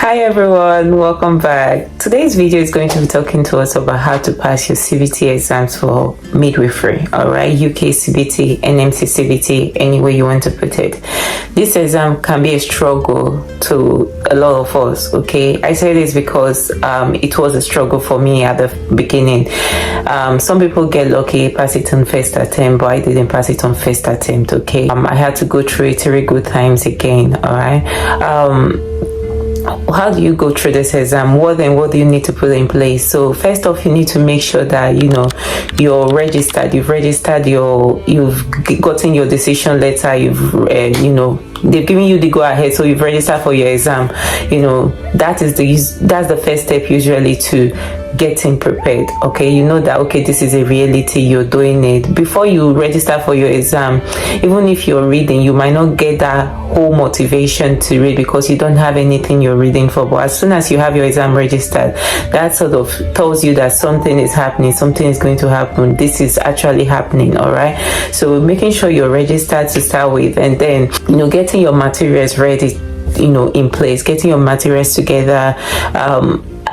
Hi everyone, welcome back. Today's video is going to be talking to us about how to pass your CBT exams for midwifery. Alright, UK CBT, NMC CBT, any way you want to put it. This exam can be a struggle to a lot of us, okay? I say this because it was a struggle for me at the beginning. Some people get lucky, pass it on first attempt, but I didn't pass it on first attempt, okay? I had to go through it 3 good times again, alright? How do you go through this exam? What do you need to put in place? So first off, you need to make sure that you're registered. You've gotten your decision letter. They've given you the go ahead, so you've registered for your exam. That's the first step usually to getting prepared. Okay, you know that this is a reality, you're doing it. Before you register for your exam, even if you're reading, you might not get that whole motivation to read because you don't have anything you're reading for. But as soon as you have your exam registered, that sort of tells you that something is happening, something is going to happen, this is actually happening. All right, so making sure you're registered to start with, and then getting your materials ready, in place, getting your materials together.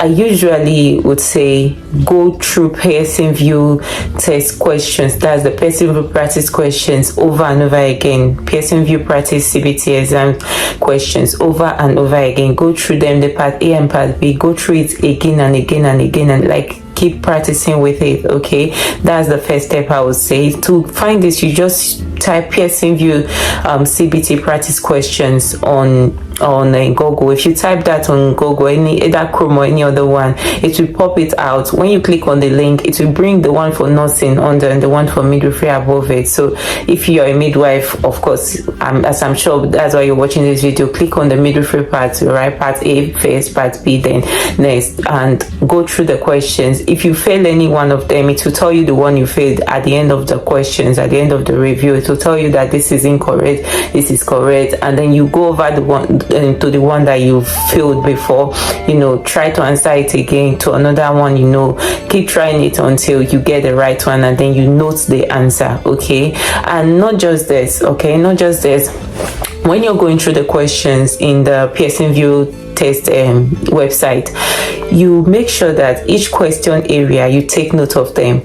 I usually would say go through Pearson VUE test questions. That's the Pearson VUE practice questions over and over again. Pearson VUE practice CBT exam questions over and over again. Go through them, the part A and part B. Go through it again and again and again, and keep practicing with it. Okay, that's the first step I would say. To find this, you just type Pearson VUE CBT practice questions on Google. If you type that on Google, either Chrome or any other one, it will pop it out. When you click on the link, it will bring the one for nursing under and the one for midwifery above it. So if you're a midwife, of course, as I'm sure that's why you're watching this video, click on the midwifery part, right? Part A first, part B then next, and go through the questions. If you fail any one of them, it will tell you the one you failed at the end of the questions, at the end of the review. It will tell you that this is incorrect, this is correct, and then you go over the one to the one that you failed before. Try to answer it again to another one. Keep trying it until you get the right one, and then you note the answer. Okay, and not just this. When you're going through the questions in the Pearson VUE test website, you make sure that each question area you take note of them.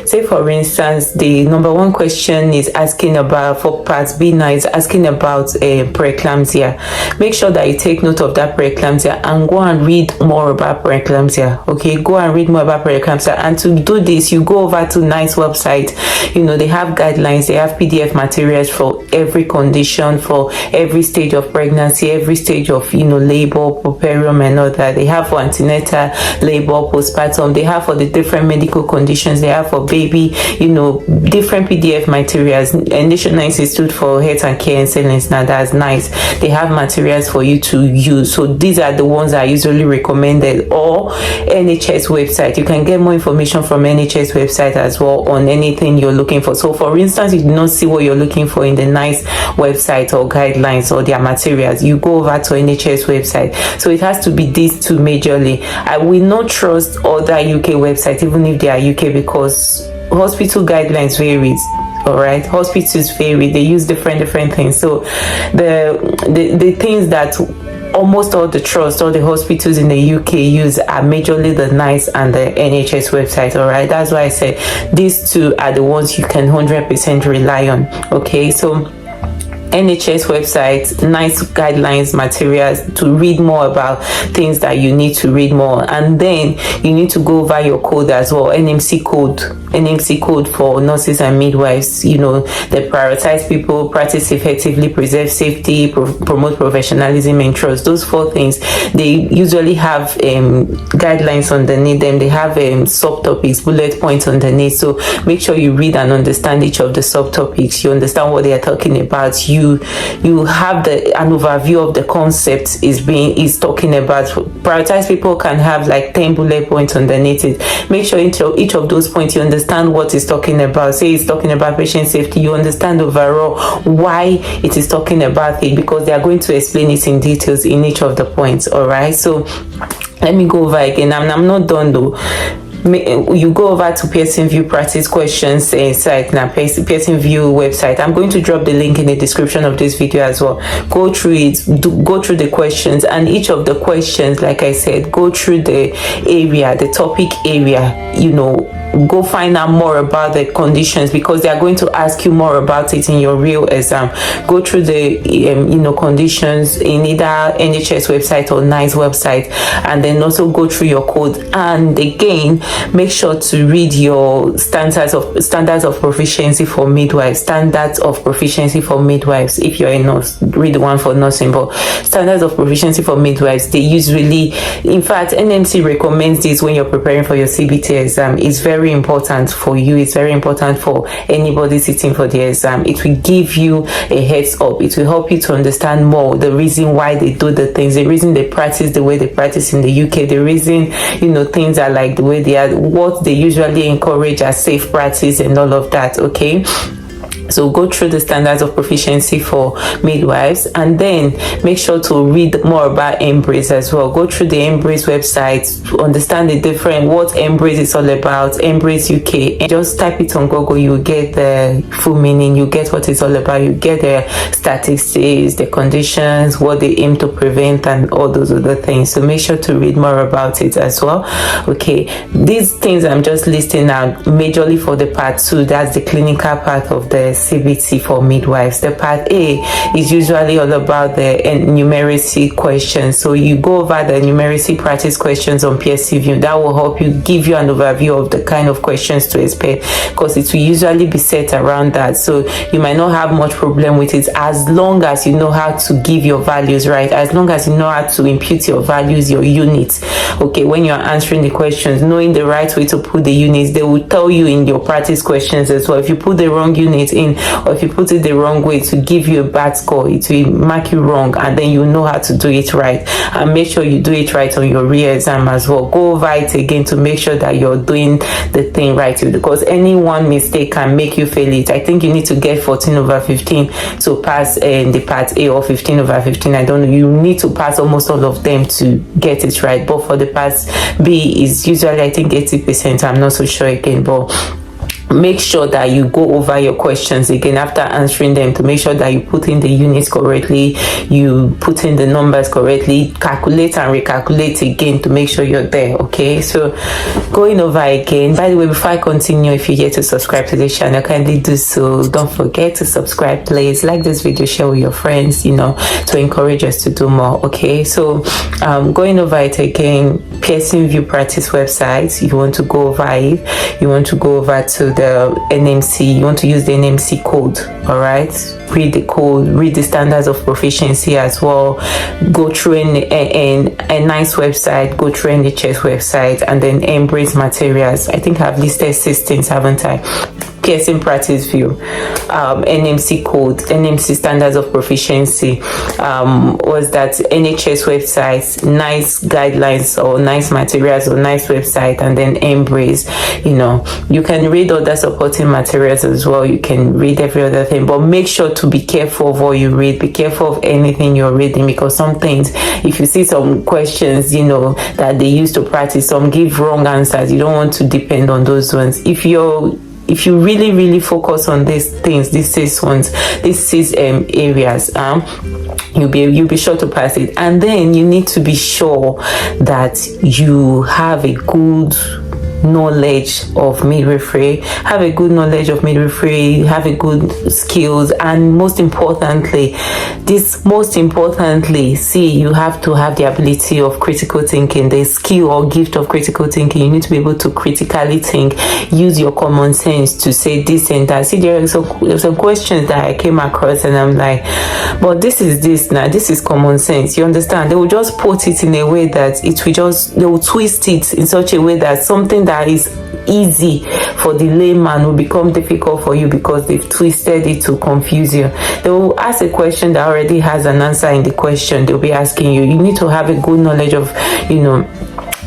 Say for instance, the number 1 question is asking about, for part B now, is asking about preeclampsia. Make sure that you take note of that preeclampsia and go and read more about preeclampsia. Okay, go and read more about preeclampsia. And to do this, you go over to NICE website. They have guidelines, they have PDF materials for every condition, for every stage of pregnancy, every stage of labor, puerperium and all that. They have for antenatal, labor, postpartum. They have for the different medical conditions. They have for baby, different PDF materials. And National Institute for Health and Care Excellence, now that's NICE. They have materials for you to use. So these are the ones that are usually recommended. Or NHS website. You can get more information from NHS website as well on anything you're looking for. So for instance, you do not see what you're looking for in the NICE website or guidelines or their materials, you go over to NHS website. So it has to be these two majorly. I will not trust other UK websites, even if they are UK, because hospital guidelines varies. All right, hospitals vary, they use different things. So the things that almost all the hospitals in the UK use are majorly the NICE and the NHS website. All right, that's why I said these two are the ones you can 100% rely on. Okay, so NHS website, NICE guidelines materials to read more about things that you need to read more, and then you need to go over your code as well. NMC code for nurses and midwives. They prioritize people, practice effectively, preserve safety, promote professionalism and trust. Those 4 things, they usually have guidelines underneath them. They have subtopics, bullet points underneath. So make sure you read and understand each of the subtopics. You understand what they are talking about. You have an overview of the concept is talking about. Prioritize people can have 10 bullet points underneath it. Make sure each of those points you understand what it's talking about. Say it's talking about patient safety, you understand overall why it is talking about it, because they are going to explain it in details in each of the points. All right, so let me go over again. I'm not done though. you go over to Pearson VUE practice questions site now, Pearson VUE website. I'm going to drop the link in the description of this video as well. Go through it, go through the questions, and each of the questions, like I said, go through the area, the topic area, you know, go find out more about the conditions, because they are going to ask you more about it in your real exam. Go through the you know, conditions in either NHS website or NICE website, and then also go through your code. And again, make sure to read your standards of proficiency for midwives. Standards of proficiency for midwives. If you're a nurse, read the one for nursing. But standards of proficiency for midwives, they usually, in fact, NMC recommends this when you're preparing for your CBT exam. It's very important for you. It's very important for anybody sitting for the exam. It will give you a heads up. It will help you to understand more the reason why they do the things, the reason they practice the way they practice in the UK, the reason, you know, things are like the way they are, what they usually encourage as safe practice and all of that. Okay, so go through the standards of proficiency for midwives, and then make sure to read more about Embrace as well. Go through the Embrace website, understand the different, what Embrace is all about, Embrace UK, and just type it on Google. You get the full meaning, you get what it's all about, you get the statistics, the conditions, what they aim to prevent, and all those other things. So make sure to read more about it as well. Okay, these things I'm just listing out majorly for the part 2. That's the clinical part of the CBT for midwives. The part A is usually all about the numeracy questions. So you go over the numeracy practice questions on Pearson VUE. That will help you, give you an overview of the kind of questions to expect, because it will usually be set around that. So you might not have much problem with it, as long as you know how to give your values right, as long as you know how to impute your values, your units. Okay, when you're answering the questions, knowing the right way to put the units, they will tell you in your practice questions as well. If you put the wrong unit in, or if you put it the wrong way, to give you a bad score, it will mark you wrong, and then you know how to do it right. And make sure you do it right on your real exam as well. Go over it again to make sure that you're doing the thing right, because any one mistake can make you fail it. I think you need to get 14/15 to pass the part A, or 15/15, I don't know. You need to pass almost all of them to get it right, but for the part B is usually, I think, 80%. I'm not so sure again, but make sure that you go over your questions again after answering them, to make sure that you put in the units correctly, you put in the numbers correctly, calculate and recalculate again to make sure you're there. Okay, so going over again. By the way, before I continue, if you're here to subscribe to this channel, kindly do so. Don't forget to subscribe, please. Like this video, share with your friends, you know, to encourage us to do more. Okay, so going over it again, Pearson VUE practice website, you want to go over it, you want to go over to the NMC, you want to use the NMC code. All right, read the code, read the standards of proficiency as well. Go through a NICE website, go through NHS website, and then Embrace materials. I think I've listed 6 things, haven't I? Pearson practice VUE, NMC code, NMC standards of proficiency, was that NHS website, NICE guidelines or NICE materials or NICE website, and then Embrace. You know, you can read other supporting materials as well. You can read every other thing, but make sure to be careful of what you read. Be careful of anything you're reading, because some things, if you see some questions, you know, that they used to practice, some give wrong answers. You don't want to depend on those ones. If you really focus on these things, these 6 ones, these 6 areas, you'll be sure to pass it. And then you need to be sure that you have a good knowledge of midwifery, have a good skills, and most importantly, see, you have to have the ability of critical thinking, the skill or gift of critical thinking. You need to be able to critically think, use your common sense to say this and that. See, there's some questions that I came across and I'm like, but this is common sense, you understand? They will just put it in a way that they will twist it in such a way that something that is easy for the layman will become difficult for you, because they've twisted it to confuse you. They will ask a question that already has an answer in the question they'll be asking you. You need to have a good knowledge of, you know,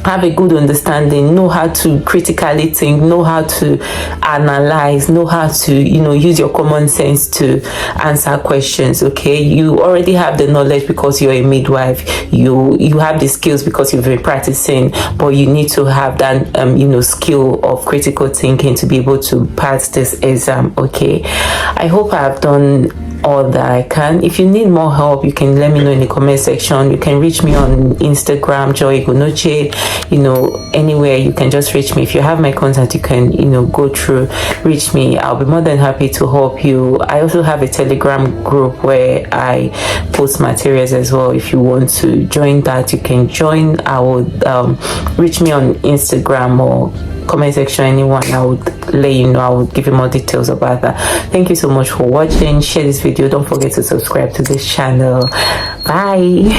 have a good understanding, know how to critically think, know how to analyze, know how to, you know, use your common sense to answer questions. Okay, you already have the knowledge because you're a midwife, you have the skills because you've been practicing, but you need to have that you know, skill of critical thinking to be able to pass this exam. Okay, I hope I have done all that I can. If you need more help, you can let me know in the comment section. You can reach me on Instagram, Joy Gunoche, you know, anywhere you can just reach me. If you have my contact, you can, you know, go through, reach me. I'll be more than happy to help you. I also have a Telegram group where I post materials as well. If you want to join that, you can join. I would reach me on Instagram or comment section, anyone. I would let you know. I will give you more details about that. Thank you so much for watching. Share this video. Don't forget to subscribe to this channel. Bye.